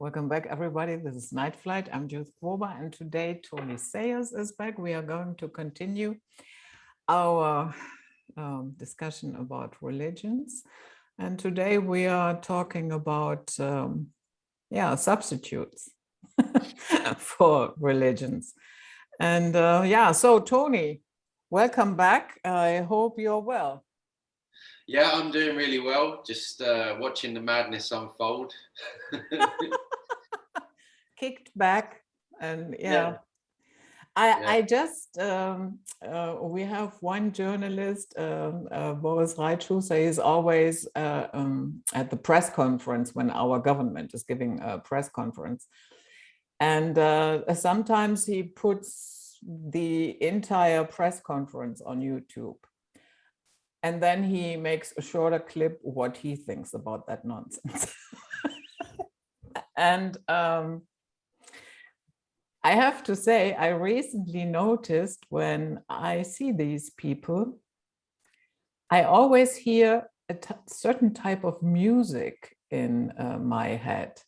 Welcome back, everybody. This is Night Flight. I'm Judith Grober, and today Tony Sayers is back. We are going to continue our discussion about religions. And today we are talking about, substitutes for religions. And so Tony, welcome back. I hope you're well. Yeah, I'm doing really well. Just watching the madness unfold. Kicked back, and I just we have one journalist, Boris Reitschuster. He's always at the press conference when our government is giving a press conference, and sometimes he puts the entire press conference on YouTube. And then he makes a shorter clip what he thinks about that nonsense. And I have to say, I recently noticed when I see these people, I always hear a certain type of music in my head.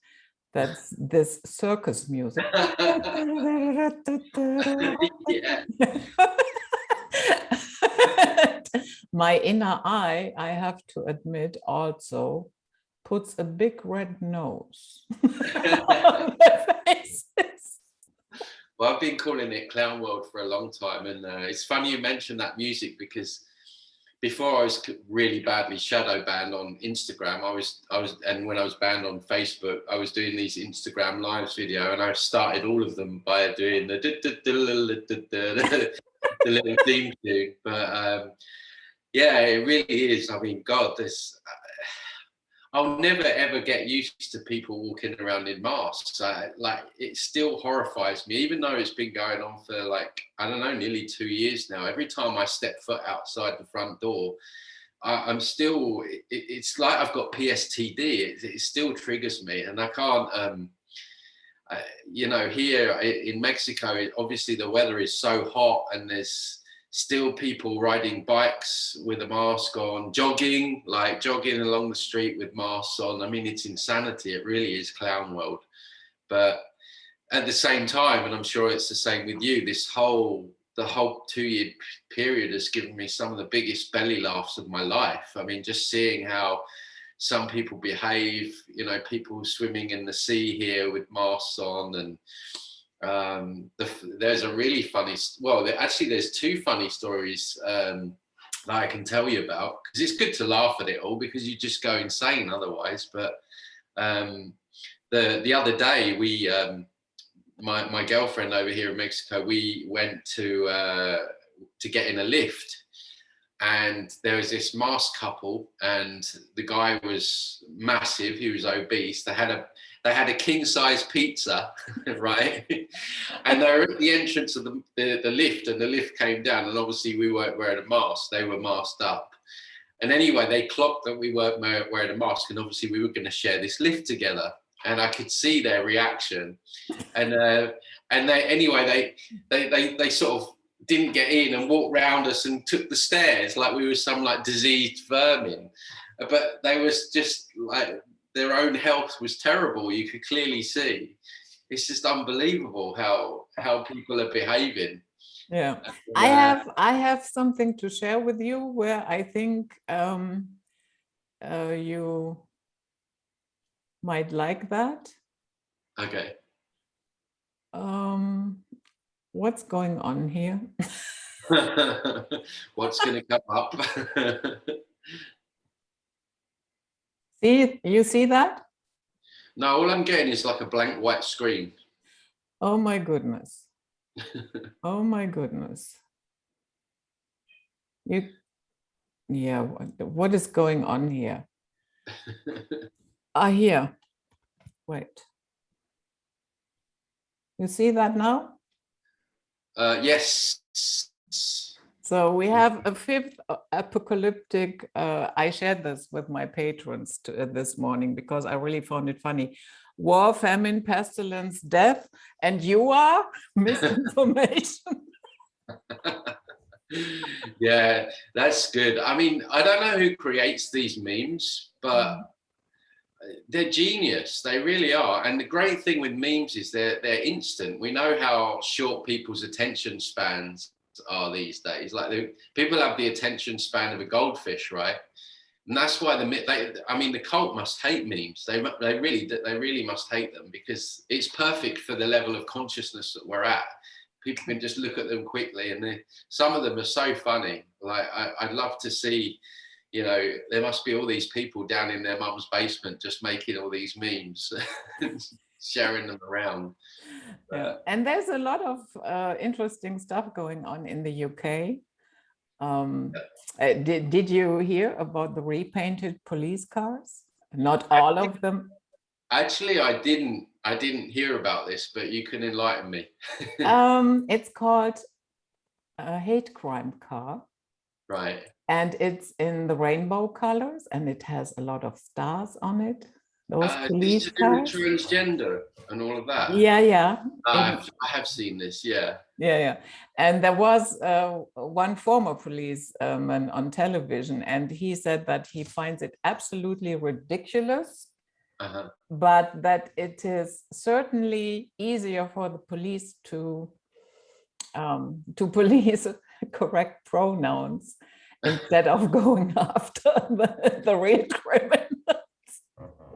That's this circus music. My inner eye, I have to admit, also puts a big red nose on their faces. Well, I've been calling it Clown World for a long time, and it's funny you mentioned that music because before I was really badly shadow banned on Instagram, I was, and when I was banned on Facebook, I was doing these Instagram lives video, and I started all of them by doing the little theme tune. But yeah, it really is. I mean, God, I'll never ever get used to people walking around in masks. It still horrifies me, even though it's been going on for nearly 2 years now. Every time I step foot outside the front door, I'm still, it's like I've got PSTD. It still triggers me, and I can't, here in Mexico, obviously the weather is so hot, and there's still people riding bikes with a mask on, jogging along the street with masks on. I mean, it's insanity. It really is Clown World. But at the same time, and I'm sure it's the same with you, the whole 2-year period has given me some of the biggest belly laughs of my life. I mean, just seeing how some people behave, people swimming in the sea here with masks on, and there's a really funny, there's 2 funny stories that I can tell you about, because it's good to laugh at it all because you just go insane otherwise. But the other day, we my girlfriend over here in Mexico, we went to get in a lift, and there was this masked couple, and the guy was massive, he was obese. They had a king-size pizza, right? And they were at the entrance of the lift, and the lift came down, and obviously we weren't wearing a mask. They were masked up. And anyway, they clocked that we weren't wearing a mask, and obviously we were going to share this lift together. And I could see their reaction. And they sort of didn't get in and walked round us and took the stairs like we were some diseased vermin. But they was just their own health was terrible. You could clearly see. It's just unbelievable how people are behaving. Yeah, I have something to share with you where I think you might like that. Okay. What's going on here? What's going to come up? You see that? No, all I'm getting is like a blank white screen. Oh my goodness. Oh my goodness. What is going on here? Here. Wait. You see that now? Yes. So we have a 5th apocalyptic, I shared this with my patrons this morning because I really found it funny. War, famine, pestilence, death, and you are misinformation. Yeah, that's good. I mean, I don't know who creates these memes, but they're genius. They really are. And the great thing with memes is they're instant. We know how short people's attention spans are these days. Like people have the attention span of a goldfish, right? And that's why the cult must hate memes. They really must hate them, because it's perfect for the level of consciousness that we're at. People can just look at them quickly, and some of them are so funny. Like I'd love to see, there must be all these people down in their mum's basement just making all these memes, sharing them around. Yeah. And there's a lot of interesting stuff going on in the UK. Did you hear about the repainted police cars? Not all of them. Actually, I didn't hear about this, but you can enlighten me. It's called a hate crime car. Right. And it's in the rainbow colors, and it has a lot of stars on it. Those police cars. Transgender and all of that. Yeah. I have seen this. Yeah. And there was one former policeman on television, and he said that he finds it absolutely ridiculous, but that it is certainly easier for the police to police correct pronouns instead of going after the real criminals.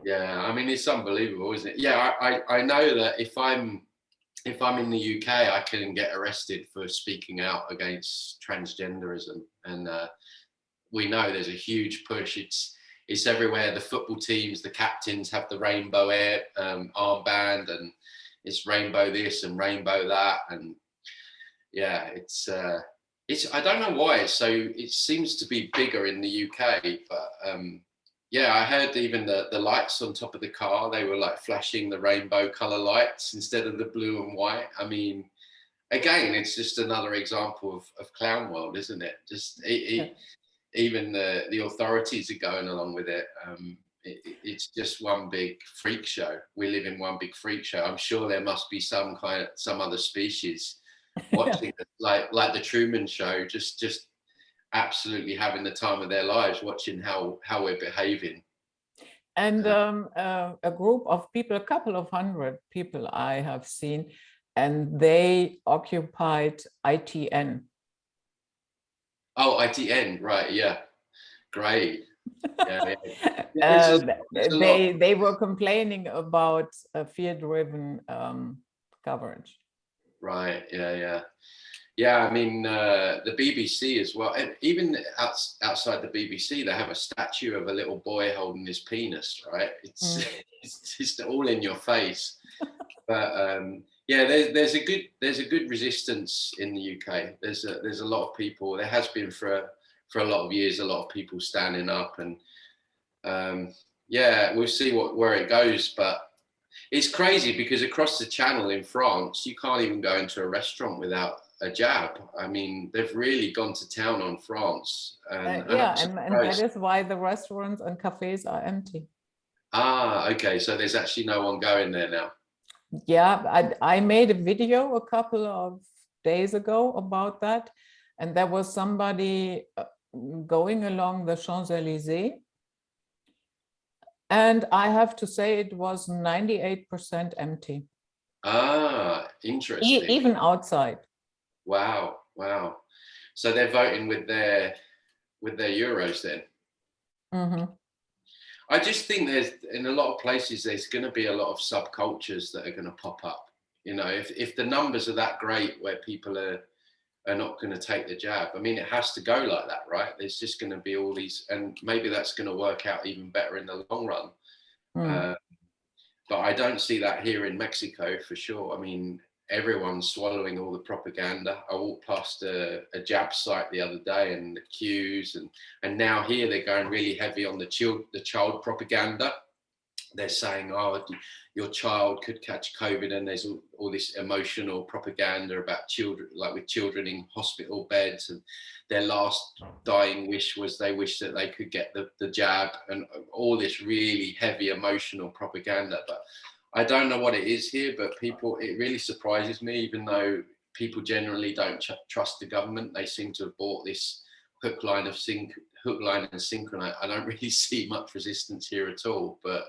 Yeah, I mean, it's unbelievable, isn't it? Yeah, I know that if I'm in the UK, I can get arrested for speaking out against transgenderism, and we know there's a huge push. It's everywhere. The football teams, the captains have the rainbow armband, and it's rainbow this and rainbow that, and yeah, it's I don't know why it seems to be bigger in the UK, but yeah, I heard even the lights on top of the car, they were like flashing the rainbow color lights instead of the blue and white. I mean, again, it's just another example of clown world, isn't it? Just even the authorities are going along with it. It's just one big freak show. We live in one big freak show. I'm sure there must be some other species watching it, like the Truman Show, just absolutely having the time of their lives, watching how we're behaving. And a group of people, a couple of hundred people I have seen, and they occupied ITN. Oh, ITN, right? Yeah, great. Yeah. They were complaining about fear-driven coverage. Right. Yeah. I mean, the BBC as well, and even outside the BBC, they have a statue of a little boy holding his penis. Right? It's just all in your face. But yeah, there's a good resistance in the UK. There's a lot of people. There has been for a lot of years, a lot of people standing up, and yeah, we'll see where it goes. But it's crazy because across the channel in France, you can't even go into a restaurant without a jab. I mean, they've really gone to town on France. And that is why the restaurants and cafes are empty. Ah, okay. So there's actually no one going there now. Yeah, I made a video a couple of days ago about that, and there was somebody going along the Champs-Élysées, and I have to say it was 98% empty. Ah, interesting. Even outside. Wow. So they're voting with their euros then. Mm-hmm. I just think there's, in a lot of places, there's going to be a lot of subcultures that are going to pop up. You know, if the numbers are that great where people are not going to take the jab, I mean, it has to go like that, right? There's just going to be all these, and maybe that's going to work out even better in the long run. But I don't see that here in Mexico for sure. I mean, everyone's swallowing all the propaganda. I walked past a jab site the other day, and the queues, and now here they're going really heavy on the child propaganda. They're saying, oh, your child could catch COVID, and there's all this emotional propaganda about children, like with children in hospital beds, and their last dying wish was they wish that they could get the jab, and all this really heavy emotional propaganda. But I don't know what it is here, but it really surprises me, even though people generally don't trust the government. They seem to have bought this hook, line, and sinker. And I don't really see much resistance here at all. But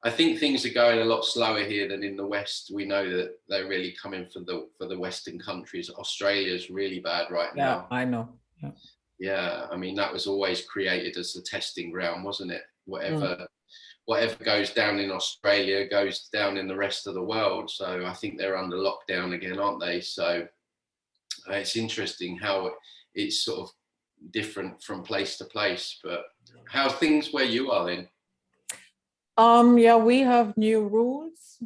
I think things are going a lot slower here than in the West. We know that they're really coming for the Western countries. Australia's really bad right now. I know. Yeah, I mean, that was always created as a testing ground, wasn't it? Whatever goes down in Australia goes down in the rest of the world. So I think they're under lockdown again, aren't they? So it's interesting how it's sort of different from place to place. But how are things where you are then? Yeah, we have new rules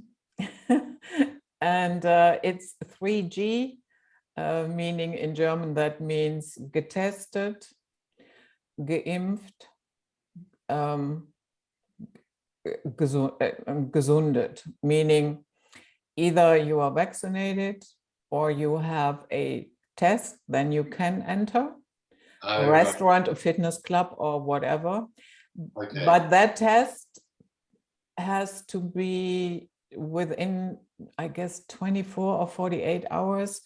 and it's 3G, meaning in German that means getestet, geimpft, gesundet, meaning either you are vaccinated or you have a test, then you can enter a restaurant, a fitness club or whatever. Okay. But that test has to be within, I guess, 24 or 48 hours.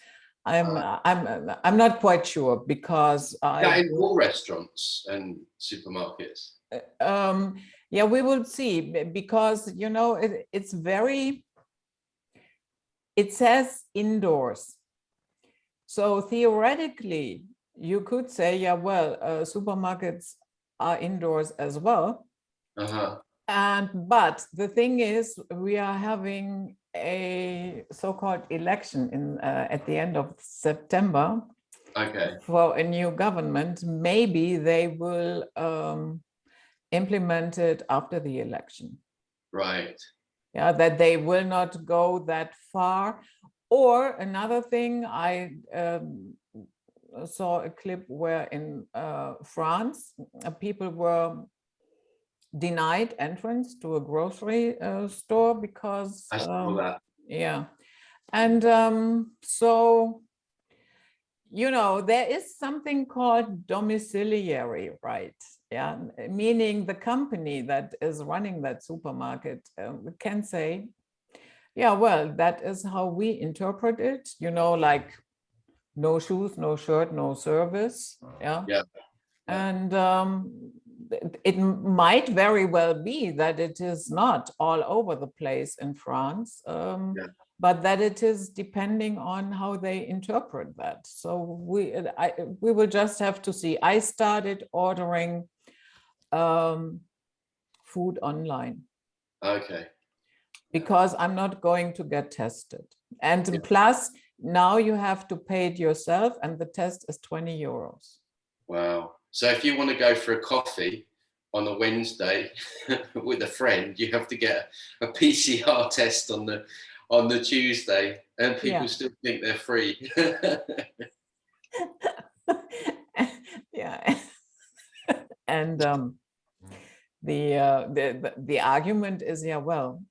I'm not quite sure because in all restaurants and supermarkets. Yeah, we will see, because you know it's very, it says indoors, so theoretically you could say, yeah, well, supermarkets are indoors as well. But the thing is, we are having a so-called election in at the end of September. Okay. For a new government. Maybe they will implement it after the election. Right. Yeah, that they will not go that far. Or another thing, I saw a clip where in France, people were denied entrance to a grocery store because I saw that. Yeah, and so, you know, there is something called domiciliary right, yeah, meaning the company that is running that supermarket can say, yeah, well, that is how we interpret it, you know, like no shoes, no shirt, no service, yeah. And it might very well be that it is not all over the place in France, but that it is depending on how they interpret that. So we will just have to see. I started ordering food online. Okay. Because I'm not going to get tested. And plus, now you have to pay it yourself, and the test is 20 euros. Wow. So if you want to go for a coffee on a Wednesday with a friend, you have to get a PCR test on the Tuesday, and people still think they're free. Yeah. And the argument is, yeah, well,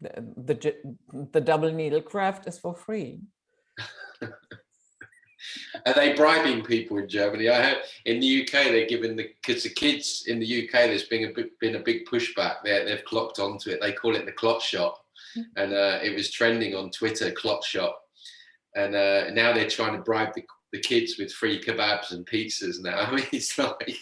the double needle graft is for free. Are they bribing people in Germany? I heard in the UK they're giving the kids in the UK. There's been a big pushback. They've clocked onto it. They call it the clot shot, and it was trending on Twitter, clot shot. And now they're trying to bribe the kids with free kebabs and pizzas. Now, I mean, it's like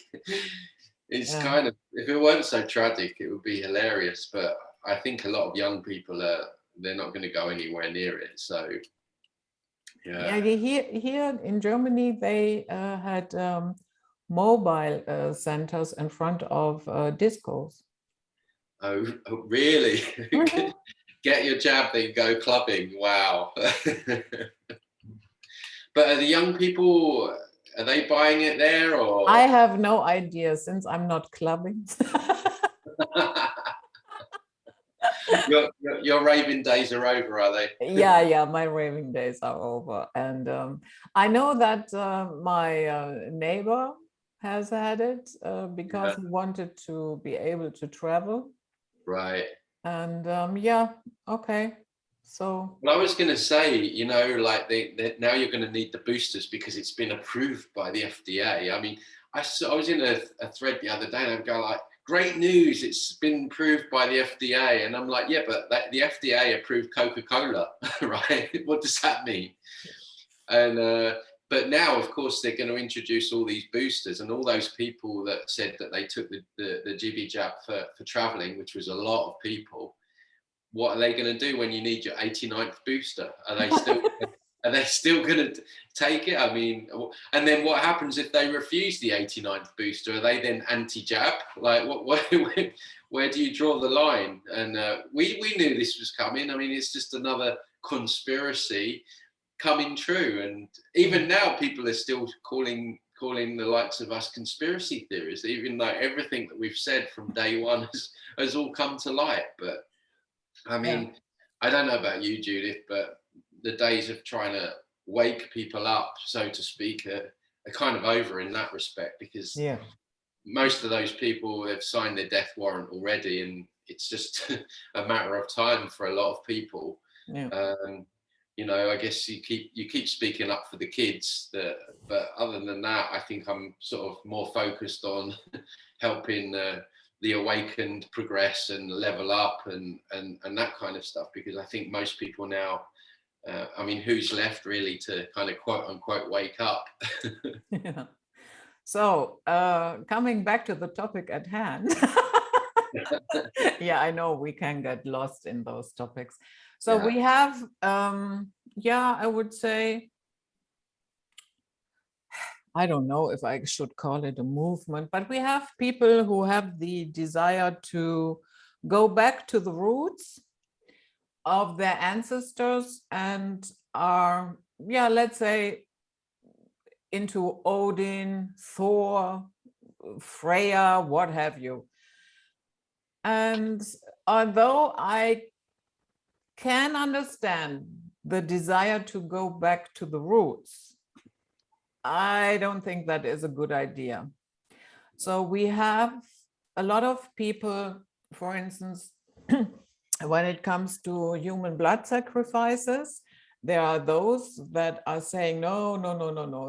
kind of, if it weren't so tragic, it would be hilarious. But I think a lot of young people they're not going to go anywhere near it. So. Yeah, here in Germany, they had mobile centers in front of discos. Oh, really? Get your jab, then go clubbing. Wow. But are the young people, are they buying it there, or? I have no idea, since I'm not clubbing. Your raving days are over, are they? Yeah, my raving days are over. And I know that my neighbor has had it because he wanted to be able to travel. Right. And yeah, okay. So. Well, I was going to say, you know, like now you're going to need the boosters because it's been approved by the FDA. I mean, I was in a thread the other day and I'm going like, great news, it's been approved by the FDA. And I'm like, yeah, but the FDA approved Coca-Cola, right? What does that mean? And But now, of course, they're going to introduce all these boosters, and all those people that said that they took the Jibby jab for traveling, which was a lot of people. What are they going to do when you need your 89th booster? Are they still going to take it? I mean, and then what happens if they refuse the 89th booster? Are they then anti-jab? Like, where do you draw the line? And we knew this was coming. I mean, it's just another conspiracy coming true. And even now, people are still calling the likes of us conspiracy theories, even though everything that we've said from day one has all come to light. But I mean, I don't know about you, Judith, but the days of trying to wake people up, so to speak, are kind of over in that respect, because most of those people have signed their death warrant already, and it's just a matter of time for a lot of people. You know, I guess you keep speaking up for the kids, but other than that, I think I'm sort of more focused on helping the awakened progress and level up and that kind of stuff, because I think most people now, I mean, who's left really to kind of quote unquote wake up? So coming back to the topic at hand. I know we can get lost in those topics. So we have, I would say, I don't know if I should call it a movement, but we have people who have the desire to go back to the roots of their ancestors and are, let's say, into Odin, Thor, Freya, what have you. And although I can understand the desire to go back to the roots, I don't think that is a good idea. So we have a lot of people, for instance, when it comes to human blood sacrifices, there are those that are saying, no,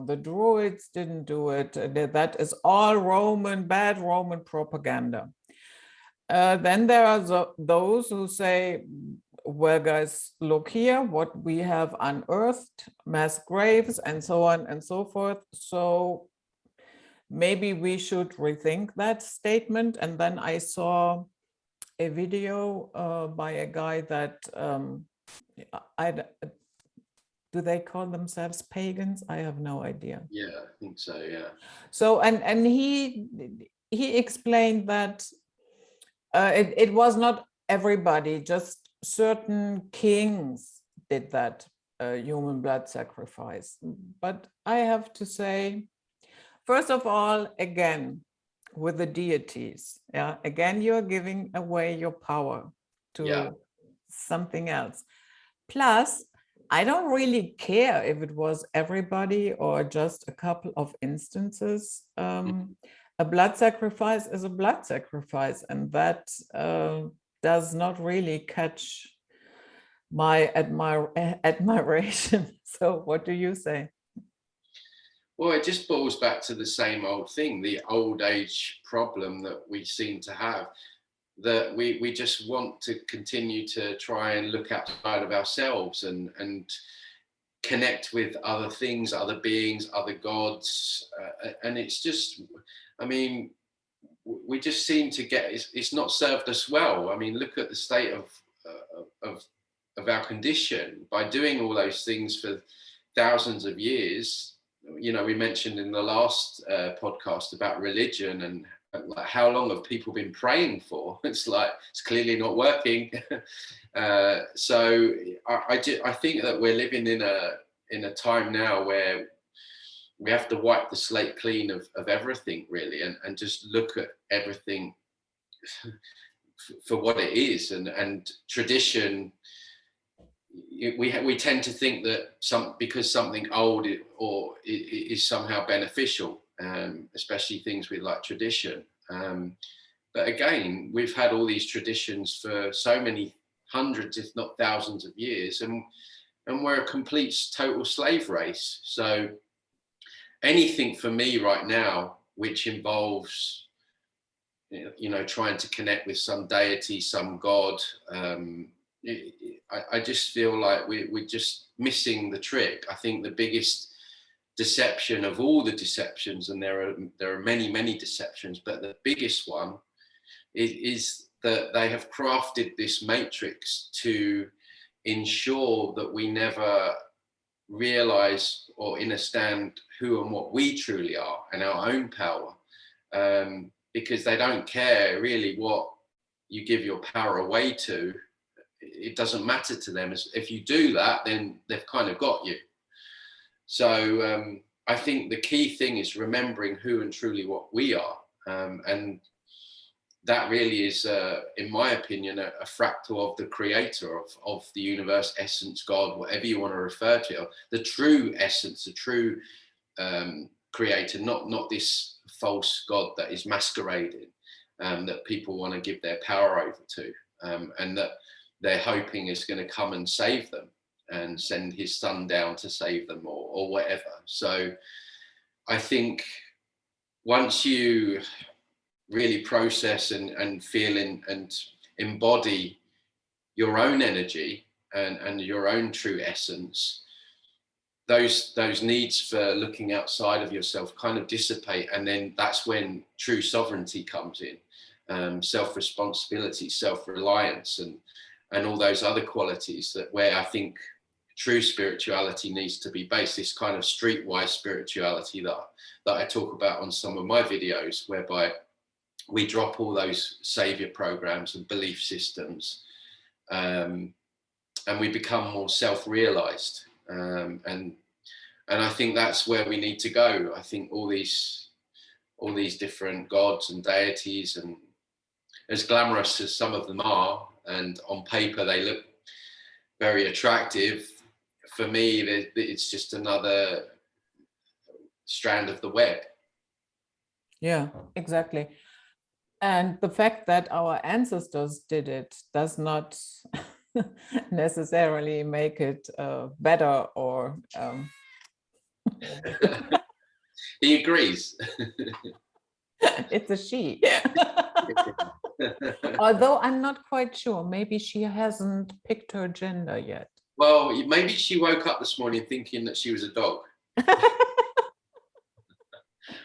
the Druids didn't do it. That is all bad Roman propaganda. Then there are those who say, well, guys, look here, what we have unearthed, mass graves and so on and so forth. So maybe we should rethink that statement. And then I saw a video by a guy that, do they call themselves pagans? I have no idea. Yeah, I think so, yeah. So, and he explained that it was not everybody, just certain kings did that human blood sacrifice. But I have to say, first of all, again, with the deities, again, you're giving away your power to something else. Plus, I don't really care if it was everybody or just a couple of instances. A blood sacrifice is a blood sacrifice, and that does not really catch my admiration. So what do you say? Well, it just boils back to the same old thing, the old age problem that we seem to have, that we just want to continue to try and look outside of ourselves and connect with other things, other beings, other gods. And it's just, I mean, we just seem to get, it's not served us well. I mean, look at the state of our condition by doing all those things for thousands of years. You know, we mentioned in the last podcast about religion and like how long have people been praying for? It's like, it's clearly not working. So I think that we're living in a time now where we have to wipe the slate clean of everything really, and just look at everything for what it is. And tradition, we tend to think that because something old is somehow beneficial, especially things with like tradition. But again, we've had all these traditions for so many hundreds, if not thousands of years, and we're a complete total slave race. So anything for me right now, which involves, you know, trying to connect with some deity, some god, I just feel like we're just missing the trick. I think the biggest deception of all the deceptions, and there are many deceptions, but the biggest one is that they have crafted this matrix to ensure that we never realize or understand who and what we truly are and our own power, because they don't care really what you give your power away to. It doesn't matter to them. If you do that, then they've kind of got you. So I think the key thing is remembering who and truly what we are, and that really is, in my opinion, a fractal of the creator of the universe, essence, God, whatever you want to refer to it, the true essence, the true creator, not this false God that is masquerading, that people want to give their power over to, and that they're hoping is going to come and save them and send his son down to save them, or whatever. So I think once you really process and feel and embody your own energy and your own true essence, those needs for looking outside of yourself kind of dissipate, and then that's when true sovereignty comes in, self-responsibility, self-reliance, and all those other qualities that where I think true spirituality needs to be based, this kind of streetwise spirituality that I talk about on some of my videos, whereby we drop all those savior programs and belief systems, and we become more self-realized, and I think that's where we need to go. I think all these different gods and deities, and as glamorous as some of them are, and on paper they look very attractive, for me it's just another strand of the web. Yeah, exactly. And the fact that our ancestors did it does not necessarily make it better or He agrees. it's a she. Although I'm not quite sure, maybe she hasn't picked her gender yet. Well, maybe she woke up this morning thinking that she was a dog.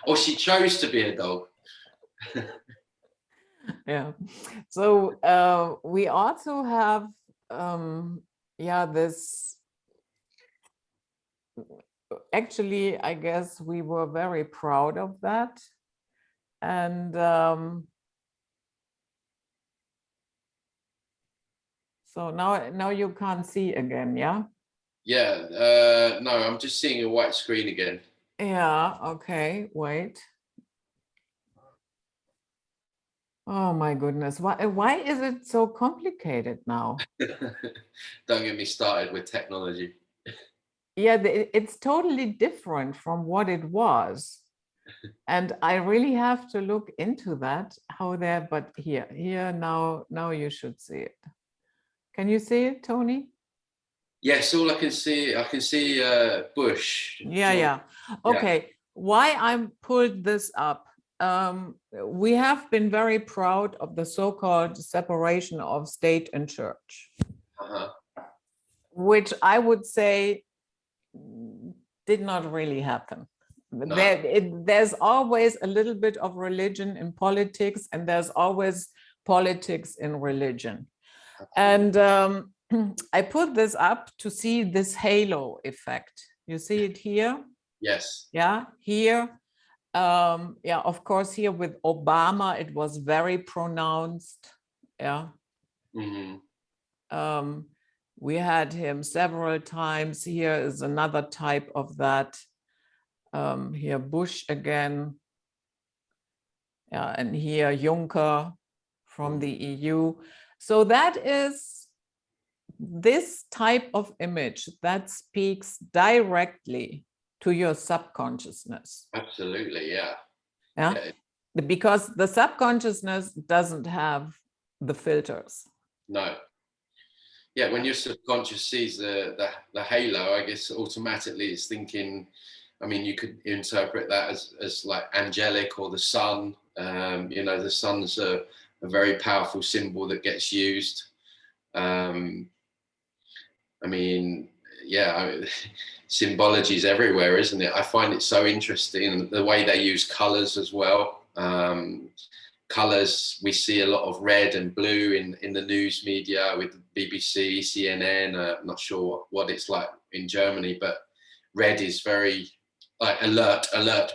Or she chose to be a dog. Yeah. So we also have this, actually I guess we were very proud of that, and so now you can't see again, yeah? Yeah, no, I'm just seeing a white screen again. Yeah, okay, wait. Oh my goodness, why is it so complicated now? Don't get me started with technology. Yeah, it's totally different from what it was. And I really have to look into that, how there, but here now you should see it. Can you see it, Tony? Yes, all I can see Bush. Yeah. Okay, yeah. Why I pulled this up, we have been very proud of the so-called separation of state and church, which I would say did not really happen. No. There's always a little bit of religion in politics, and there's always politics in religion. And I put this up to see this halo effect. You see it here? Yes. Yeah, here. Yeah, of course, here with Obama, it was very pronounced. Yeah. Mm-hmm. We had him several times. Here is another type of that. Here, Bush again. Yeah, and here, Juncker from the EU. So that is this type of image that speaks directly to your subconsciousness. Absolutely, yeah. Yeah, because the subconsciousness doesn't have the filters. No. Yeah, when your subconscious sees the halo, I guess automatically it's thinking, I mean, you could interpret that as like angelic or the sun. You know, the sun's a very powerful symbol that gets used. I mean, symbology is everywhere, isn't it? I find it so interesting the way they use colors as well. Colors, we see a lot of red and blue in the news media with BBC, CNN. I'm not sure what it's like in Germany, but red is very like alert,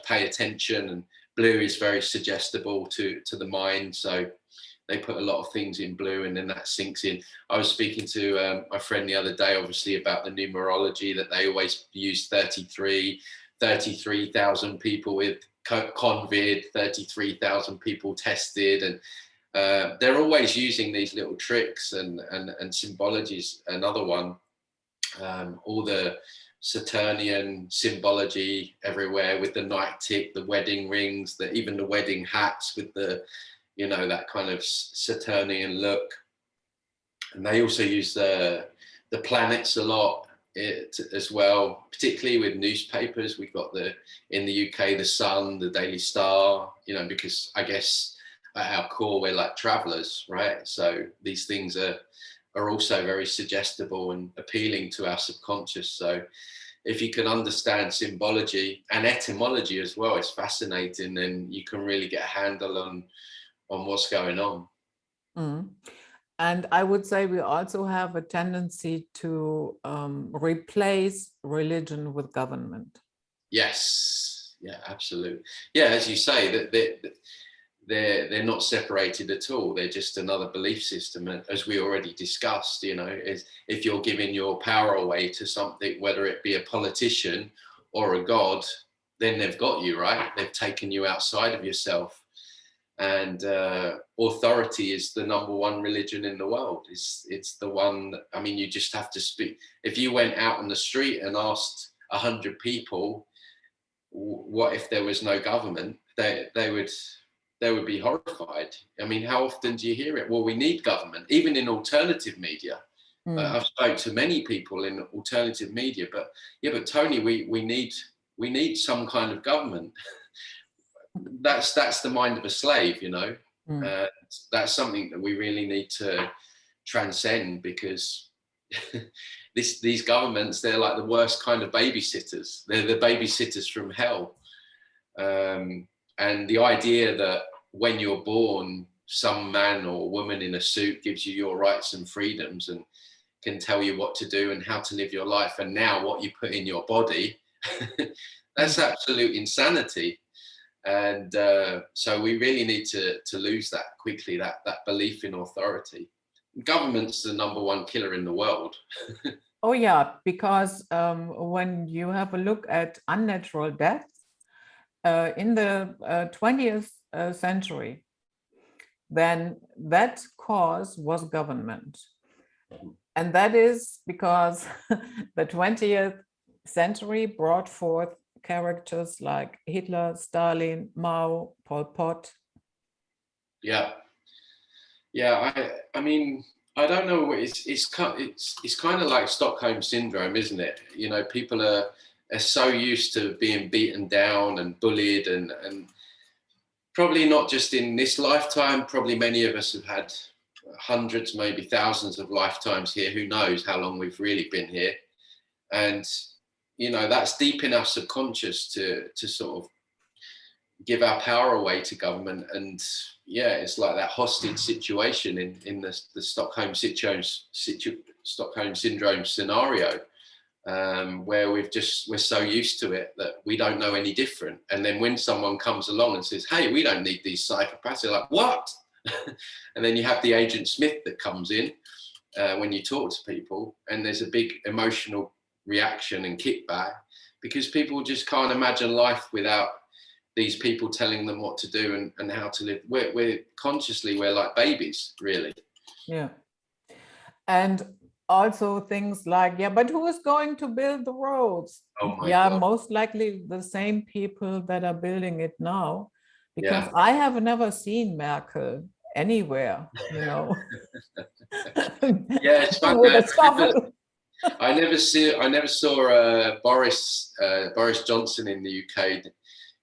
pay attention, and blue is very suggestible to the mind. So they put a lot of things in blue, and then that sinks in. I was speaking to my friend the other day, obviously, about the numerology that they always use 33,000 people with COVID, 33,000 people tested, and they're always using these little tricks and symbologies. Another one, all the Saturnian symbology everywhere with the night tick, the wedding rings, even the wedding hats with the, that kind of Saturnian look. And they also use the planets a lot as well, particularly with newspapers. We've got in the UK, the Sun, the Daily Star, because I guess at our core, we're like travelers, right? So these things are also very suggestible and appealing to our subconscious. So if you can understand symbology and etymology as well, it's fascinating, then you can really get a handle on what's going on. Mm. And I would say we also have a tendency to replace religion with government. Yes, yeah, absolutely. Yeah, as you say, that they're not separated at all. They're just another belief system. And as we already discussed, is if you're giving your power away to something, whether it be a politician or a god, then they've got you, right? They've taken you outside of yourself. And authority is the number one religion in the world. It's the one, you just have to speak. If you went out on the street and asked 100 people, what if there was no government? They would be horrified. How often do you hear it? Well, we need government, even in alternative media. I've spoke to many people in alternative media, but Tony, we need some kind of government. That's the mind of a slave, that's something that we really need to transcend, because these governments, they're like the worst kind of babysitters. They're the babysitters from hell. And the idea that when you're born, some man or woman in a suit gives you your rights and freedoms and can tell you what to do and how to live your life, and now what you put in your body, that's absolute insanity. And so we really need to lose that quickly, that belief in authority. Government's the number one killer in the world. Oh yeah, because when you have a look at unnatural deaths in the 20th century, then that cause was government. And that is because the 20th century brought forth characters like Hitler, Stalin, Mao, Pol Pot. Yeah. I don't know. It's kind of like Stockholm syndrome, isn't it? People are so used to being beaten down and bullied, and probably not just in this lifetime. Probably many of us have had hundreds, maybe thousands of lifetimes here. Who knows how long we've really been here? And that's deep in our subconscious to sort of give our power away to government. And it's like that hostage situation in the Stockholm syndrome scenario, where we're so used to it that we don't know any different. And then when someone comes along and says, hey, we don't need these psychopaths, they're like, what? And then you have the Agent Smith that comes in when you talk to people, and there's a big emotional reaction and kickback, because people just can't imagine life without these people telling them what to do and how to live. We're consciously, we're like babies, really. Yeah. And also things like, but who is going to build the roads? Oh my God. Most likely the same people that are building it now, because I have never seen Merkel anywhere, Yeah, it's funny. I never saw Boris Johnson in the UK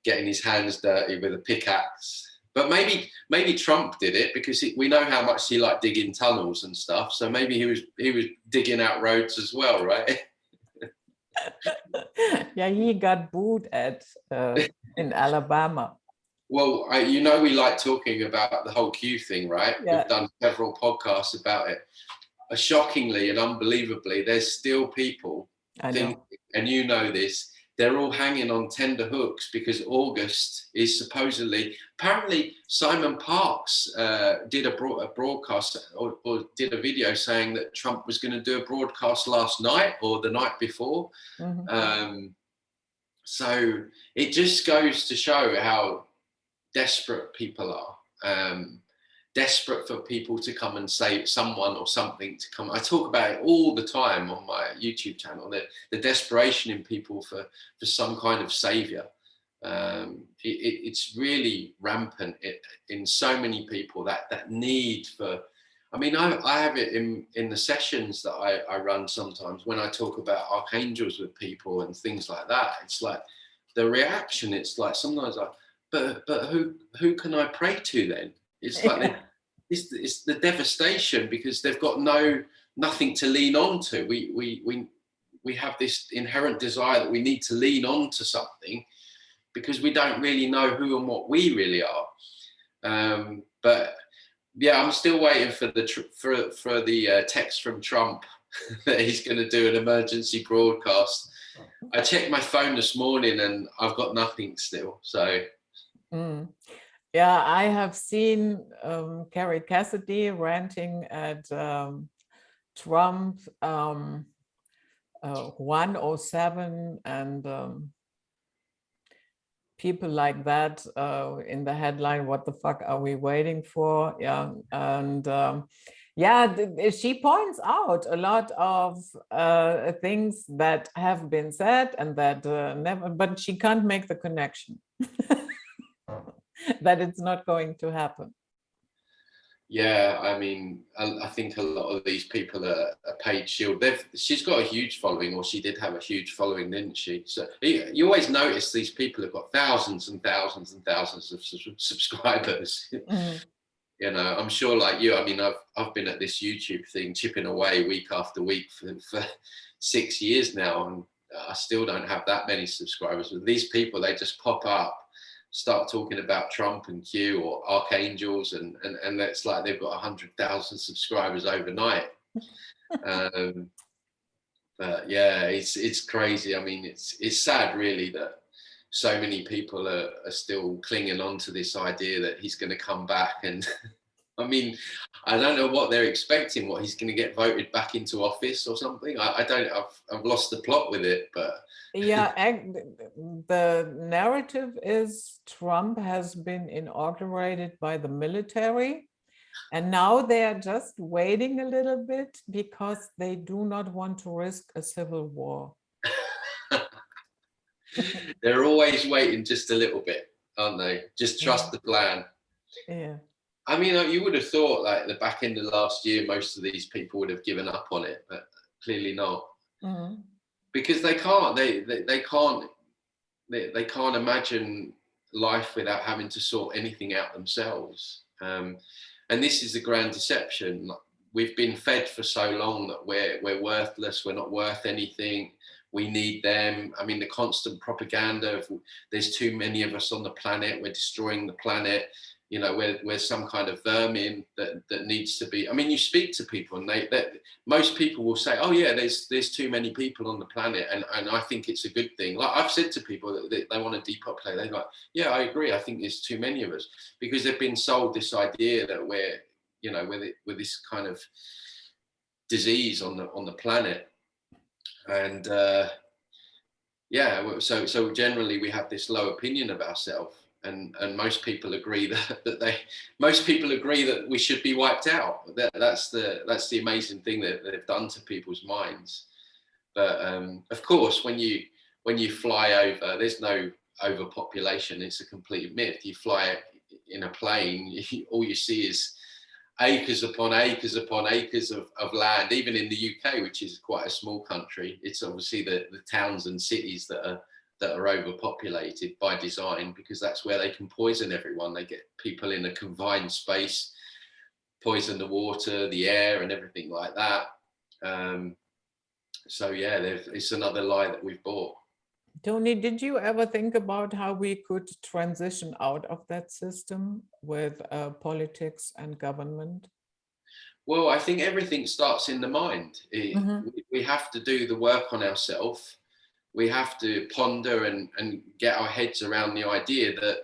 getting his hands dirty with a pickaxe. But maybe Trump did it, because we know how much he liked digging tunnels and stuff. So maybe he was digging out roads as well, right? Yeah, he got booed at in Alabama. Well, you know, we like talking about the whole Q thing, right? Yeah. We've done several podcasts about it. Shockingly and unbelievably, there's still people think, and you know this, they're all hanging on tender hooks because August is supposedly, apparently Simon Parkes did a broadcast or did a video saying that Trump was going to do a broadcast last night or the night before. So it just goes to show how desperate people are. Desperate for people to come and say, someone or something to come. I talk about it all the time on my YouTube channel, the desperation in people for some kind of savior. It's really rampant in so many people, that need for, I mean, I have it in the sessions that I run sometimes when I talk about archangels with people and things like that. It's like the reaction, it's like sometimes but who can I pray to then? It's like it's the devastation because they've got nothing to lean on to. We have this inherent desire that we need to lean on to something because we don't really know who and what we really are. But yeah, I'm still waiting for the text from Trump that he's going to do an emergency broadcast. I checked my phone this morning and I've got nothing still. So. Yeah, I have seen Carrie Cassidy ranting at Trump 107 and people like that in the headline, what the fuck are we waiting for? Yeah, and yeah, she points out a lot of things that have been said and that never, but she can't make the connection. That it's not going to happen. Yeah, I mean, I think a lot of these people are paid shield. She's got a huge following, or she did have a huge following, didn't she? So you always notice these people have got thousands and thousands and thousands of subscribers. You know, I'm sure, like you. I mean, I've been at this YouTube thing, chipping away week after week for 6 years now, and I still don't have that many subscribers. But these people, they just pop up, start talking about Trump and Q or archangels, and it's like they've got 100,000 subscribers overnight. But yeah, it's crazy. I mean, it's sad really that so many people are still clinging on to this idea that he's going to come back. And I mean, I don't know what they're expecting, what he's going to get voted back into office or something. I've lost the plot with it, but yeah, the narrative is Trump has been inaugurated by the military, and now they are just waiting a little bit because they do not want to risk a civil war. They're always waiting just a little bit, aren't they? Just trust the plan. Yeah. I mean, you would have thought like at the back end of last year, most of these people would have given up on it, but clearly not. Because they can't. They can't imagine life without having to sort anything out themselves. And this is the grand deception. We've been fed for so long that we're worthless. We're not worth anything. We need them. I mean, the constant propaganda of there's too many of us on the planet. We're destroying the planet. You know, we're some kind of vermin that needs to be. I mean, you speak to people, and most people will say, "Oh yeah, there's too many people on the planet," and I think it's a good thing. Like I've said to people that they want to depopulate. They're like, "Yeah, I agree. I think there's too many of us," because they've been sold this idea that we're, you know, with this kind of disease on the planet, and yeah, so generally we have this low opinion of ourselves. And most people agree most people agree that we should be wiped out. That's the amazing thing that they've done to people's minds. But of course, when you fly over, there's no overpopulation. It's a complete myth. You fly in a plane, all you see is acres upon acres upon acres of land. Even in the UK, which is quite a small country, it's obviously the towns and cities that are overpopulated by design, because that's where they can poison everyone. They get people in a confined space, poison the water, the air, and everything like that. So yeah, it's another lie that we've bought. Tony, did you ever think about how we could transition out of that system with politics and government? Well, I think everything starts in the mind. We have to do the work on ourselves. We have to ponder and get our heads around the idea that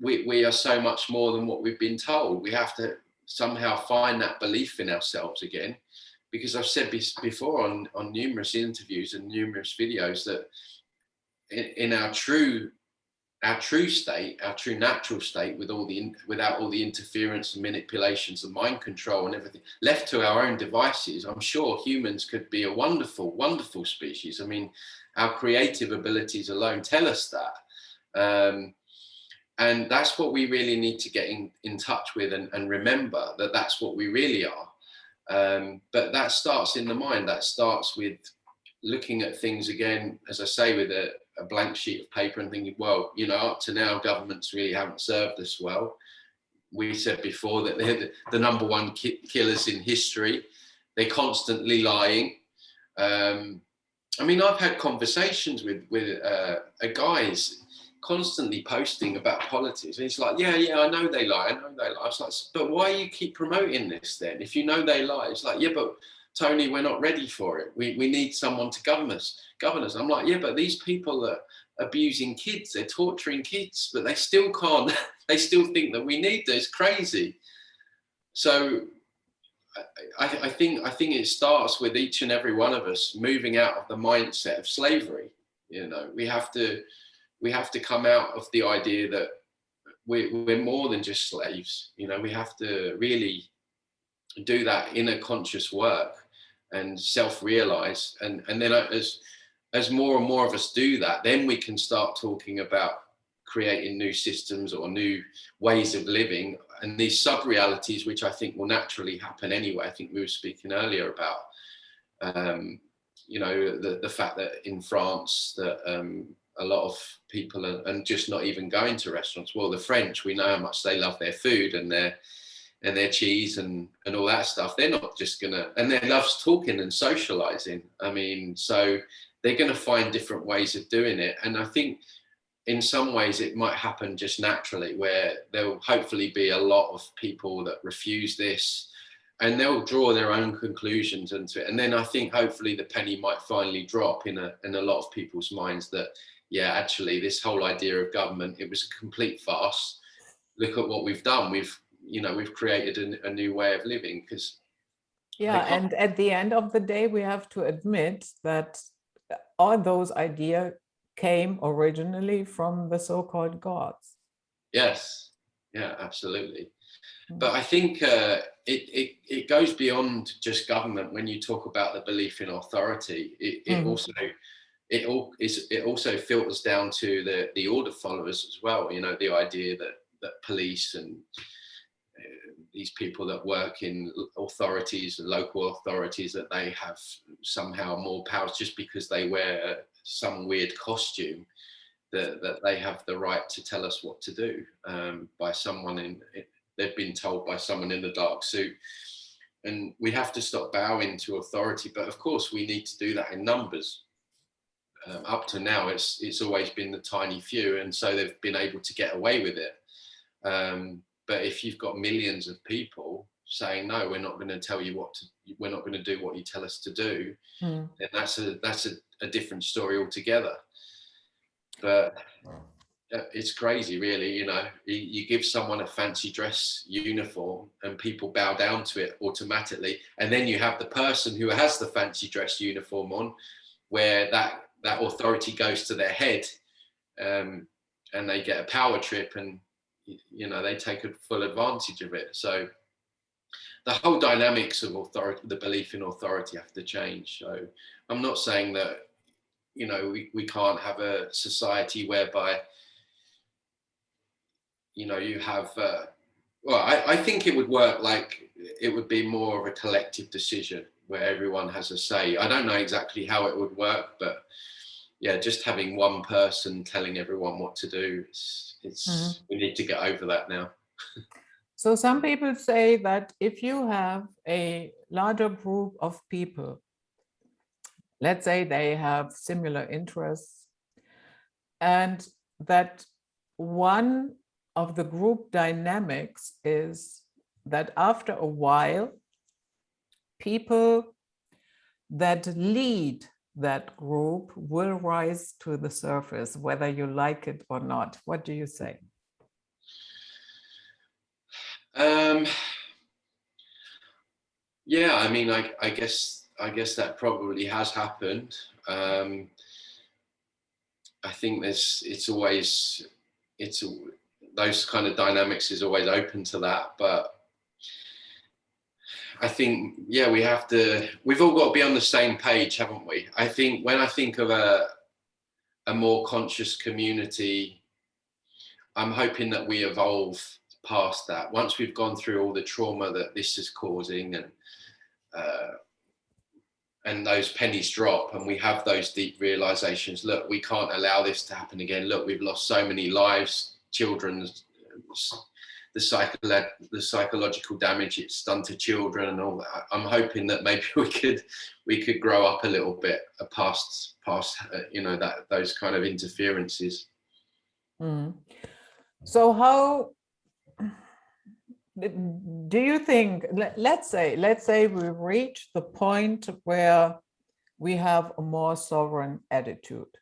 we are so much more than what we've been told. We have to somehow find that belief in ourselves again. Because I've said before on numerous interviews and numerous videos that in our true state, our true natural state, without all the interference and manipulations and mind control and everything, left to our own devices, I'm sure humans could be a wonderful, wonderful species. I mean, our creative abilities alone tell us that. And that's what we really need to get in touch with and remember that that's what we really are. But that starts in the mind. That starts with looking at things again, as I say, with a blank sheet of paper and thinking, well, you know, up to now, governments really haven't served us well. We said before that they're the number one killers in history. They're constantly lying. I mean, I've had conversations with guys constantly posting about politics. And it's like, yeah, I know they lie. I was like, but why you keep promoting this then? If you know they lie, it's like, yeah, but Tony, we're not ready for it. We need someone to govern us. I'm like, yeah, but these people are abusing kids. They're torturing kids, but they still can't. They still think that we need this. It's crazy. So I think it starts with each and every one of us moving out of the mindset of slavery. You know, we have to come out of the idea that we're more than just slaves. You know, we have to really do that inner conscious work and self-realize, and then as more and more of us do that, then we can start talking about creating new systems or new ways of living, and these sub-realities, which I think will naturally happen anyway. I think we were speaking earlier about you know, the fact that in France that a lot of people are just not even going to restaurants. Well, the French, we know how much they love their food and their cheese and all that stuff. They're not just gonna, and they love talking and socializing. I mean, so they're gonna find different ways of doing it. And I think in some ways it might happen just naturally, where there'll hopefully be a lot of people that refuse this and they'll draw their own conclusions into it. And then I think hopefully the penny might finally drop in a lot of people's minds that, yeah, actually this whole idea of government, it was a complete farce. Look at what we've done. We've created a new way of living. Because and at the end of the day, we have to admit that all those ideas came originally from the so-called gods. Yes, yeah, absolutely. But I think it goes beyond just government. When you talk about the belief in authority, it also filters down to the order followers as well. You know, the idea that police and these people that work in authorities, local authorities, that they have somehow more powers just because they wear some weird costume, that they have the right to tell us what to do by someone they've been told by someone in a dark suit. And we have to stop bowing to authority. But of course, we need to do that in numbers. Up to now, it's always been the tiny few, and so they've been able to get away with it. But if you've got millions of people saying, no, we're not going to tell you we're not going to do what you tell us to do, then that's a different story altogether. But it's crazy, really. You know, you give someone a fancy dress uniform and people bow down to it automatically. And then you have the person who has the fancy dress uniform on, where that authority goes to their head, and they get a power trip, and you know, they take a full advantage of it. So the whole dynamics of authority, the belief in authority, have to change. So I'm not saying that, you know, we can't have a society whereby, you know, you have well, I think it would work like it would be more of a collective decision where everyone has a say. I don't know exactly how it would work, but yeah, just having one person telling everyone what to do, we need to get over that now. So some people say that if you have a larger group of people let's say they have similar interests, and that one of the group dynamics is that after a while, people that lead that group will rise to the surface, whether you like it or not. What do you say? Yeah, I mean, I guess that probably has happened. I think those kind of dynamics is always open to that, but I think, yeah, we've all got to be on the same page, haven't we? I think when I think of a more conscious community, I'm hoping that we evolve past that. Once we've gone through all the trauma that this is causing, and those pennies drop, and we have those deep realizations, look, we can't allow this to happen again. Look, we've lost so many lives, children, the psychological damage it's done to children and all that. I'm hoping that maybe we could grow up a little bit past those kind of interferences. So how do you think, let's say we reach the point where we have a more sovereign attitude,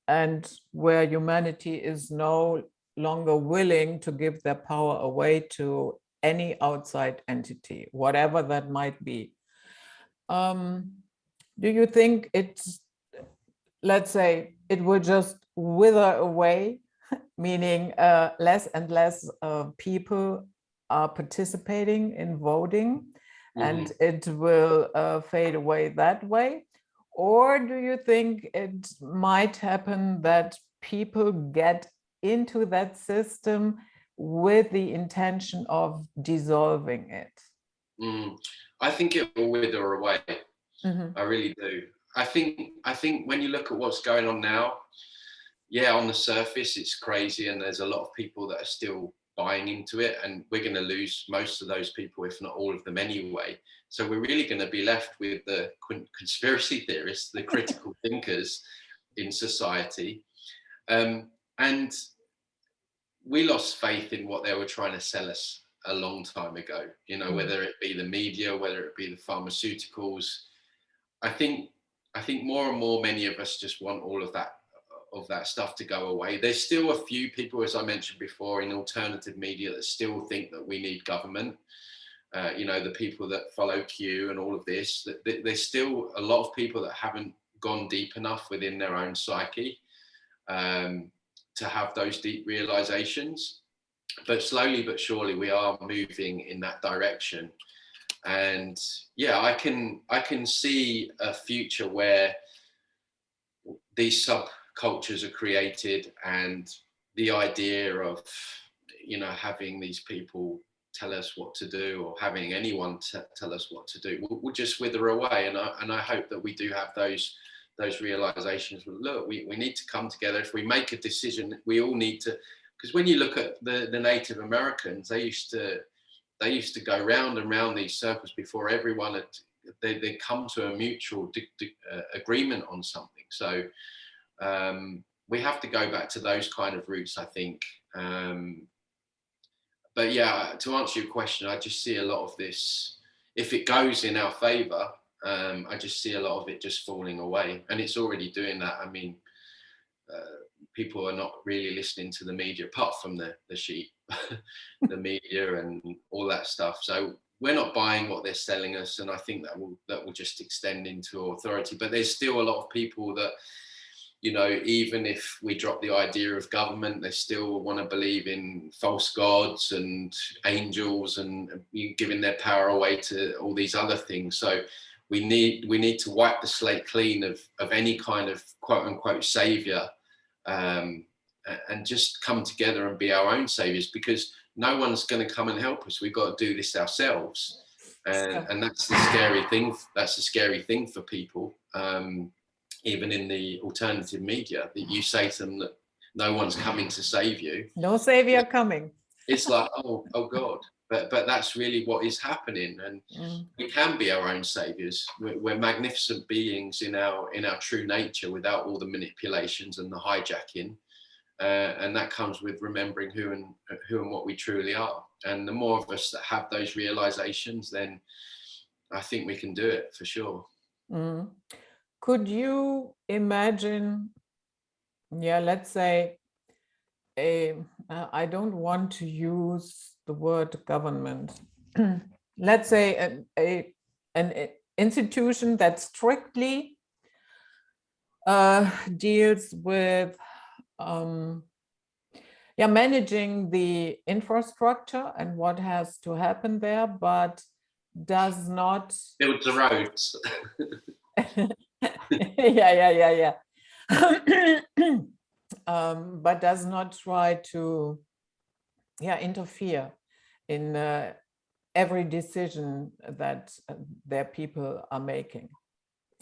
and where humanity is no longer willing to give their power away to any outside entity, whatever that might be. Do you think let's say it will just wither away, meaning less and less people are participating in voting, and it will fade away that way? Or do you think it might happen that people get into that system with the intention of dissolving it? I think it will wither away. I really do. I think when you look at what's going on now, yeah, on the surface it's crazy, and there's a lot of people that are still buying into it, and we're going to lose most of those people, if not all of them anyway. So we're really going to be left with the conspiracy theorists, the critical thinkers in society. And we lost faith in what they were trying to sell us a long time ago, whether it be the media, whether it be the pharmaceuticals. I think more and more, many of us just want all of that stuff to go away. There's still a few people, as I mentioned before, in alternative media that still think that we need government. The people that follow Q and all of this, there's still a lot of people that haven't gone deep enough within their own psyche to have those deep realizations. But slowly but surely we are moving in that direction. And yeah, I can see a future where these subcultures are created, and the idea of having these people tell us what to do, or having anyone tell us what to do, will just wither away. And I hope that we do have those realizations. Look, we need to come together. If we make a decision, we all need to, because when you look at the Native Americans, they used to go round and round these circles before everyone they come to a mutual agreement on something. So we have to go back to those kind of roots, I think. But yeah, to answer your question, I just see a lot of this, if it goes in our favor, I just see a lot of it just falling away, and it's already doing that. I mean, people are not really listening to the media, apart from the sheep, the media and all that stuff. So we're not buying what they're selling us, and I think that will just extend into authority. But there's still a lot of people that, even if we drop the idea of government, they still want to believe in false gods and angels and giving their power away to all these other things. So we need to wipe the slate clean of any kind of quote unquote savior, and just come together and be our own saviors, because no one's going to come and help us. We've got to do this ourselves. And that's the scary thing. That's the scary thing for people. Even in the alternative media, that you say to them that no one's coming to save you. No savior coming. It's like, oh God. but that's really what is happening, and we can be our own saviors. We're magnificent beings in our true nature, without all the manipulations and the hijacking, and that comes with remembering who and what we truly are. And the more of us that have those realizations, then I think we can do it for sure. Could you imagine, let's say, I don't want to use the word government. Let's say an institution that strictly deals with managing the infrastructure and what has to happen there, but does not build the roads. yeah. But does not try to interfere in every decision that their people are making,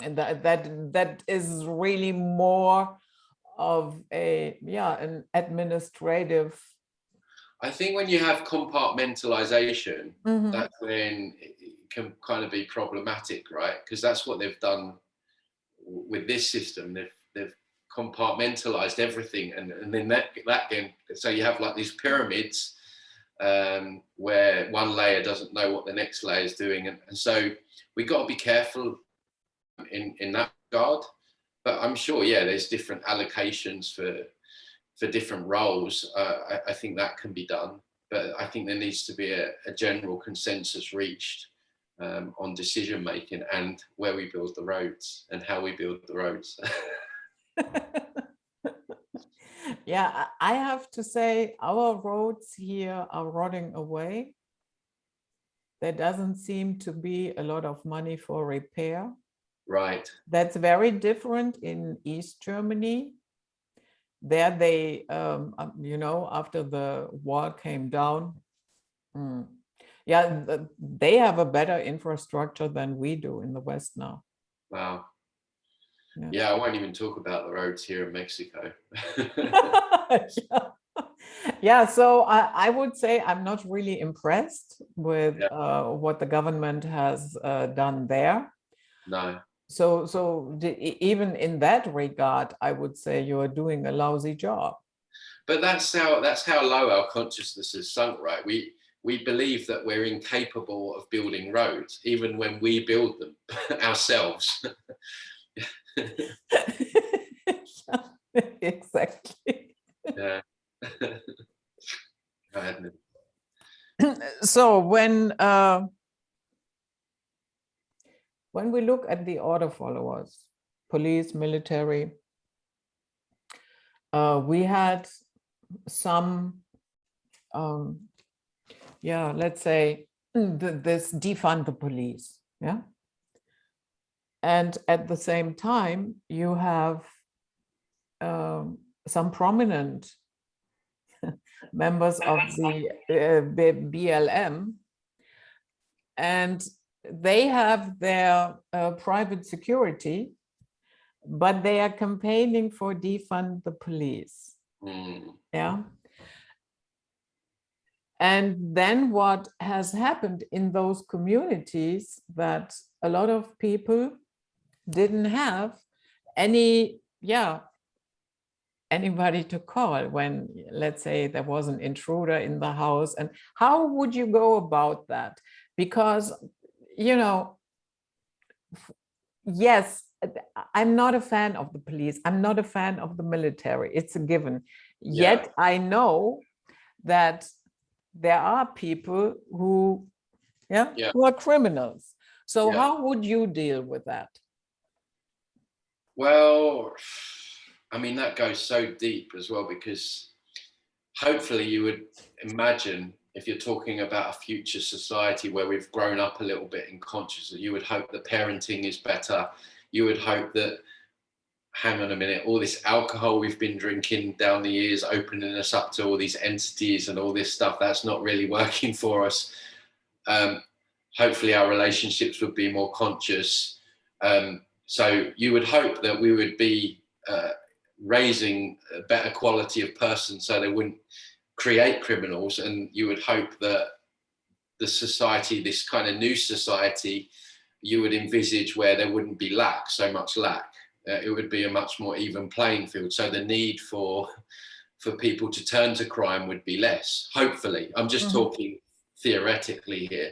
and that is really more of an administrative. I think when you have compartmentalization, that's when it can kind of be problematic, right? Because that's what they've done with this system. They've compartmentalized everything, and then that can, so you have like these pyramids where one layer doesn't know what the next layer is doing, and so we got to be careful in that regard. But I'm sure, there's different allocations for different roles. I think that can be done, but I think there needs to be a general consensus reached on decision making and where we build the roads and how we build the roads. I have to say our roads here are rotting away. There doesn't seem to be a lot of money for repair. Right. That's very different in East Germany. There they, after the wall came down, they have a better infrastructure than we do in the West now. Wow. Yeah, I won't even talk about the roads here in Mexico. So I would say I'm not really impressed with what the government has done there. No. So even in that regard, I would say you are doing a lousy job. But that's how low our consciousness is sunk, right? We believe that we're incapable of building roads, even when we build them ourselves. Exactly. Yeah. So when we look at the order followers, police, military, we had some, let's say, this defund the police, and at the same time, you have some prominent members of the BLM, and they have their private security, but they are campaigning for defund the police. And then what has happened in those communities, that a lot of people didn't have anybody to call when, let's say, there was an intruder in the house. And how would you go about that? Because, yes, I'm not a fan of the police. I'm not a fan of the military. It's a given. Yet I know that there are people who are criminals. So how would you deal with that? Well, I mean, that goes so deep as well, because hopefully you would imagine, if you're talking about a future society where we've grown up a little bit in consciousness, you would hope that parenting is better. You would hope that, hang on a minute, all this alcohol we've been drinking down the years, opening us up to all these entities and all this stuff, that's not really working for us. Hopefully our relationships would be more conscious. So you would hope that we would be raising a better quality of person so they wouldn't create criminals, and you would hope that the society, this kind of new society, you would envisage where there wouldn't be so much lack. It would be a much more even playing field. So the need for people to turn to crime would be less. Hopefully, I'm just talking theoretically here.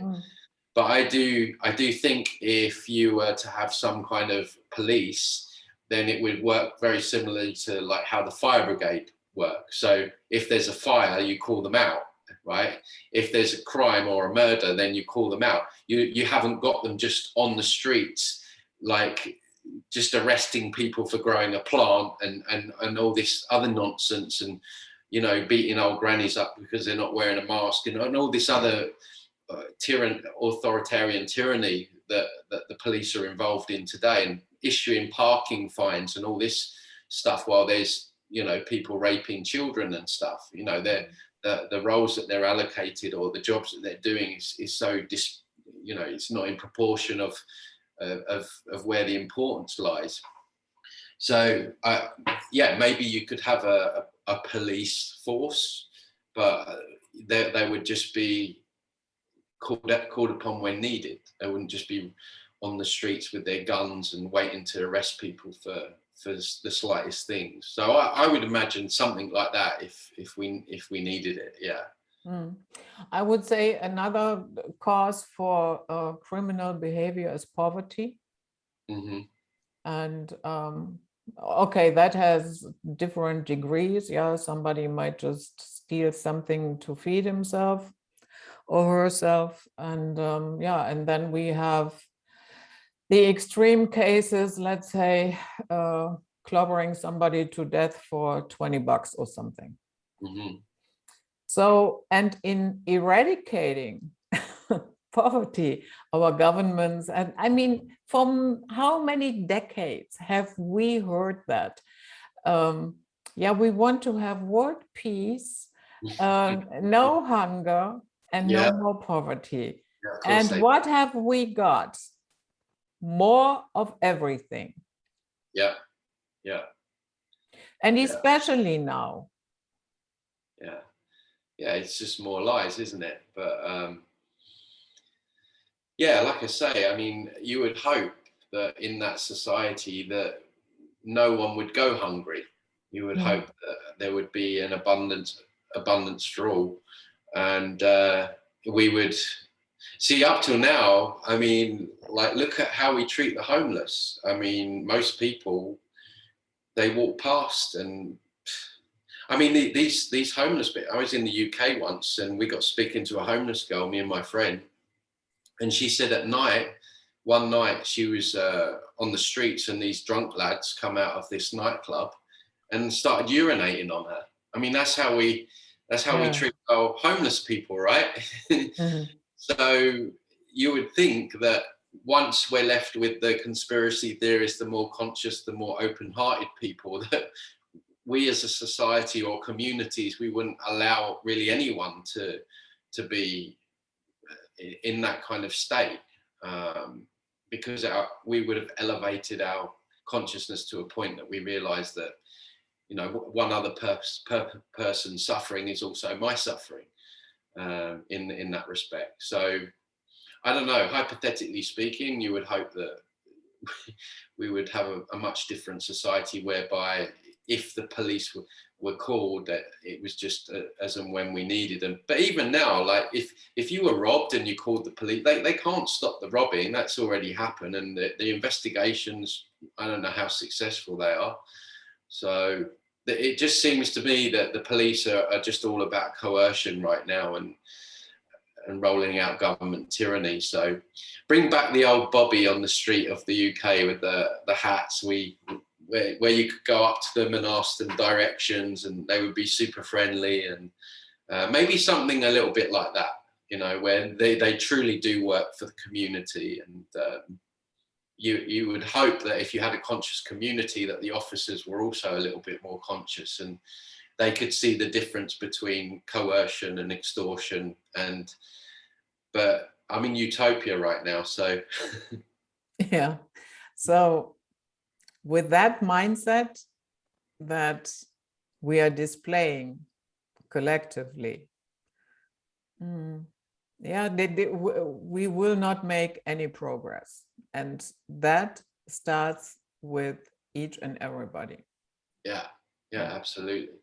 But I do think if you were to have some kind of police, then it would work very similarly to like how the fire brigade works. So if there's a fire, you call them out, right? If there's a crime or a murder, then you call them out. You haven't got them just on the streets, like just arresting people for growing a plant and all this other nonsense, and you know, beating old grannies up because they're not wearing a mask, and all this other authoritarian tyranny that the police are involved in today, and issuing parking fines and all this stuff while there's, you know, people raping children and stuff. You know, the roles that they're allocated or the jobs that they're doing is so you know, it's not in proportion of where the importance lies. So yeah, maybe you could have a police force, but they would just be called upon when needed. They wouldn't just be on the streets with their guns and waiting to arrest people for the slightest things. So I would imagine something like that if we needed it. Yeah. I would say another cause for criminal behavior is poverty. And okay, that has different degrees. Yeah, somebody might just steal something to feed himself or herself, and yeah, and then we have the extreme cases, let's say clobbering somebody to death for 20 bucks or something. So, and in eradicating poverty, our governments, and I mean, from how many decades have we heard that? Yeah, we want to have world peace, no hunger, and no more poverty. And what have we got? More of everything. Yeah. And especially now. Yeah, it's just more lies, isn't it? But yeah, like I say, I mean, you would hope that in that society that no one would go hungry. You would hope that there would be an abundance for all, and we would see. Up till now, I mean, like, look at how we treat the homeless. I mean, most people, they walk past, and I mean, these homeless bit. I was in the UK once, and we got speaking to a homeless girl, me and my friend, and she said at night, one night she was on the streets, and these drunk lads come out of this nightclub and started urinating on her. I mean, that's how we treat our homeless people, right? So you would think that once we're left with the conspiracy theorists, the more conscious, the more open-hearted people, that we as a society or communities, we wouldn't allow really anyone to be in that kind of state, because we would have elevated our consciousness to a point that we realize that, you know, one other person's suffering is also my suffering, in that respect. So I don't know, hypothetically speaking, you would hope that we would have a much different society whereby if the police were called, that it was just as and when we needed them. But even now, like if you were robbed and you called the police, they can't stop the robbing. That's already happened, and the investigations, I don't know how successful they are. So it just seems to me that the police are just all about coercion right now, and rolling out government tyranny. So bring back the old Bobby on the street of the UK with the hats, where you could go up to them and ask them directions, and they would be super friendly, and maybe something a little bit like that, you know, where they truly do work for the community. And you would hope that if you had a conscious community, that the officers were also a little bit more conscious, and they could see the difference between coercion and extortion. But I'm in utopia right now, so. Yeah. So with that mindset that we are displaying collectively, Yeah, we will not make any progress. And that starts with each and everybody. Yeah, absolutely.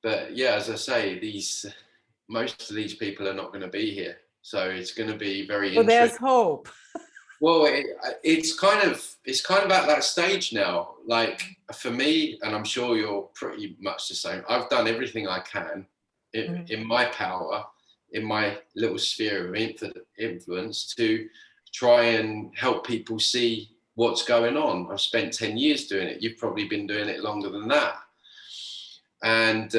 But yeah, as I say, most of these people are not going to be here, so it's going to be very So there's interesting. hope. Well, it's kind of at that stage now. Like for me, and I'm sure you're pretty much the same. I've done everything I can in my power, in my little sphere of influence, to try and help people see what's going on. I've spent 10 years doing it. You've probably been doing it longer than that. And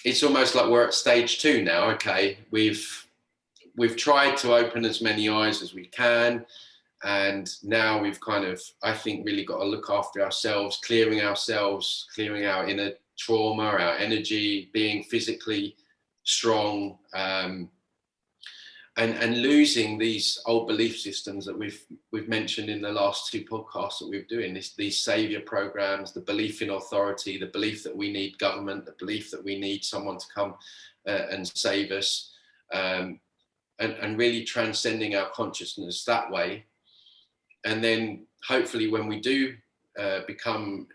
it's almost like we're at stage 2 now. Okay, we've tried to open as many eyes as we can, and now we've kind of, I think, really got to look after ourselves, clearing our inner trauma, our energy, being physically strong, and losing these old belief systems that we've mentioned in the last 2 podcasts that we're doing. These savior programs, the belief in authority, the belief that we need government, the belief that we need someone to come and save us, and really transcending our consciousness that way. And then hopefully when we do become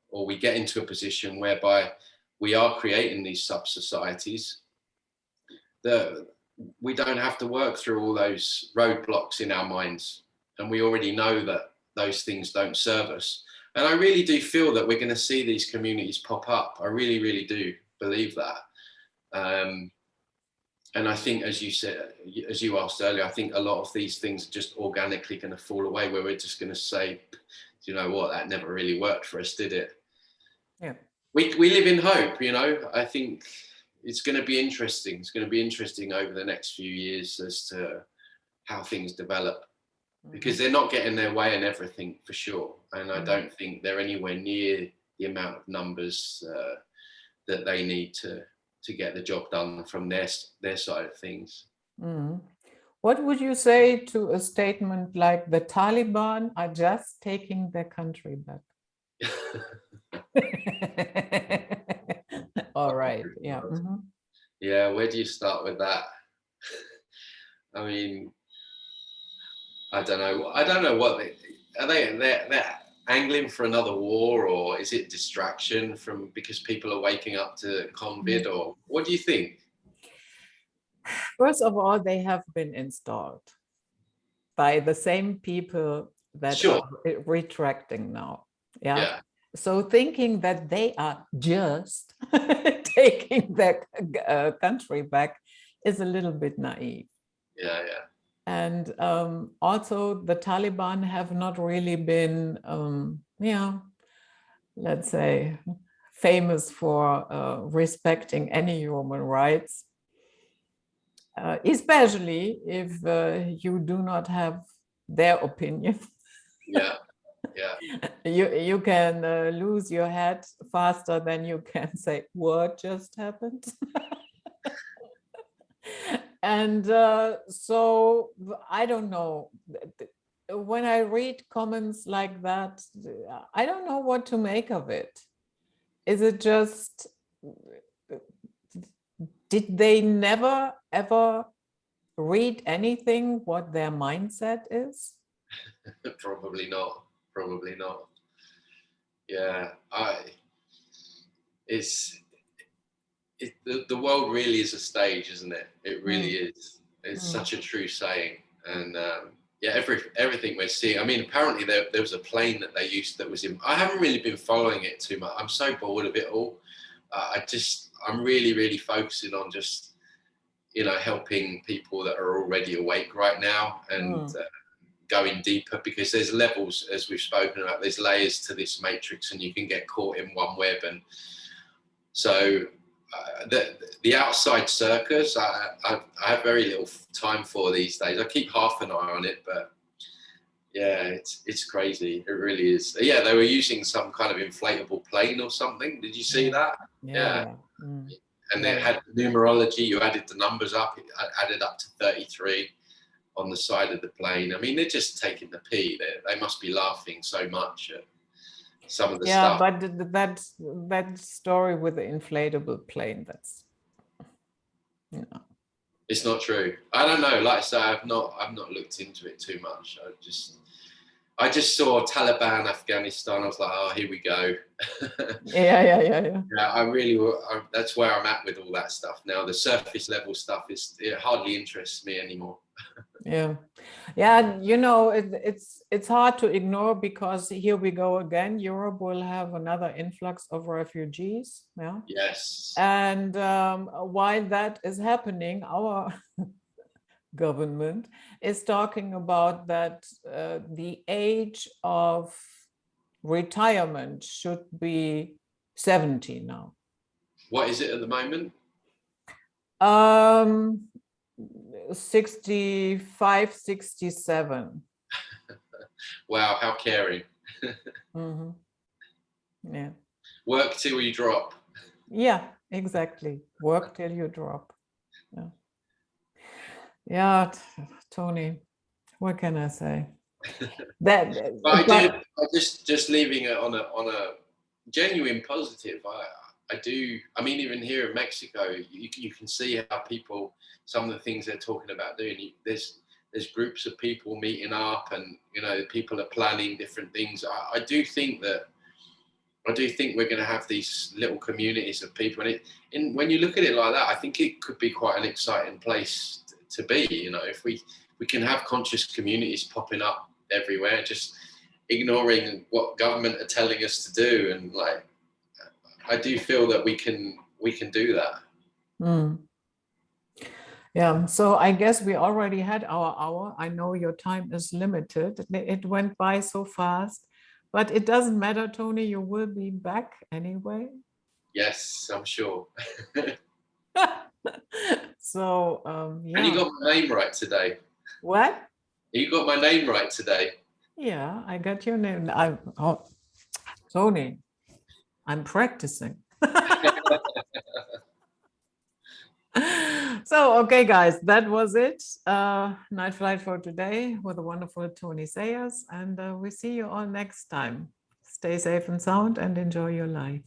or we get into a position whereby we are creating these sub-societies, we don't have to work through all those roadblocks in our minds, and we already know that those things don't serve us. And I really do feel that we're going to see these communities pop up. I really, really do believe that. And I think, as you said, as you asked earlier, I think a lot of these things are just organically going to fall away, where we're just going to say, you know what, that never really worked for us, did it? Yeah. We live in hope, you know. I think it's going to be interesting. It's going to be interesting over the next few years as to how things develop, because they're not getting their way in everything, for sure. And I don't think they're anywhere near the amount of numbers that they need to get the job done from their side of things. What would you say to a statement like the Taliban are just taking their country back? All right. Yeah. Yeah. Where do you start with that? I mean, I don't know what they're angling for another war, or is it distraction from because people are waking up to COVID, or what do you think? First of all, they have been installed by the same people that are retracting now. Yeah. So thinking that they are just taking their country back is a little bit naive. Yeah. And also the Taliban have not really been, let's say, famous for respecting any human rights, especially if you do not have their opinion. Yeah. You can lose your head faster than you can say, what just happened? And so I don't know. When I read comments like that, I don't know what to make of it. Is it just, did they never ever read anything what their mindset is? Probably not. Yeah, the world really is a stage, isn't it? It really is. It's such a true saying. And everything we're seeing. I mean, apparently there was a plane that they used that was in. I haven't really been following it too much. I'm so bored of it all. I'm really, really focusing on just, you know, helping people that are already awake right now and going deeper, because there's levels, as we've spoken about. There's layers to this matrix, and you can get caught in one web. And so the outside circus, I have very little time for these days. I keep half an eye on it, but yeah, it's crazy. It really is. Yeah, they were using some kind of inflatable plane or something. Did you see that? Yeah. And it had numerology. You added the numbers up. It added up to 33 on the side of the plane. I mean, they're just taking the pee. They must be laughing so much at some of the stuff. Yeah, but that story with the inflatable plane, that's No. It's not true. I don't know. Like I say, I've not looked into it too much. I just saw Taliban, Afghanistan. I was like, oh, here we go. Yeah. Yeah, that's where I'm at with all that stuff now. The surface level stuff it hardly interests me anymore. Yeah, it's hard to ignore, because here we go again. Europe will have another influx of refugees. Yeah. Yes. And while that is happening, our government is talking about that the age of retirement should be 70 now. What is it at the moment? 65, 67. Wow, how caring. Mm-hmm. Yeah. Work till you drop. Yeah, exactly. Work till you drop. Yeah. Yeah, Tony, what can I say? I just leaving it on a genuine positive. I mean, even here in Mexico, you can see how people, some of the things they're talking about doing. There's groups of people meeting up, and people are planning different things. I do think we're going to have these little communities of people, and when you look at it like that, I think it could be quite an exciting place to be. If we can have conscious communities popping up everywhere, just ignoring what government are telling us to do, and I do feel that we can do that. Yeah, so I guess we already had our hour. I know your time is limited. It went by so fast, but it doesn't matter, Tony. You will be back anyway. Yes, I'm sure. So yeah. And you got my name right today. What? You got my name right today. Yeah, I got your name. Tony, I'm practicing. So, okay, guys, that was it. Night Flight for today with the wonderful Tony Sayers. And we see you all next time. Stay safe and sound and enjoy your life.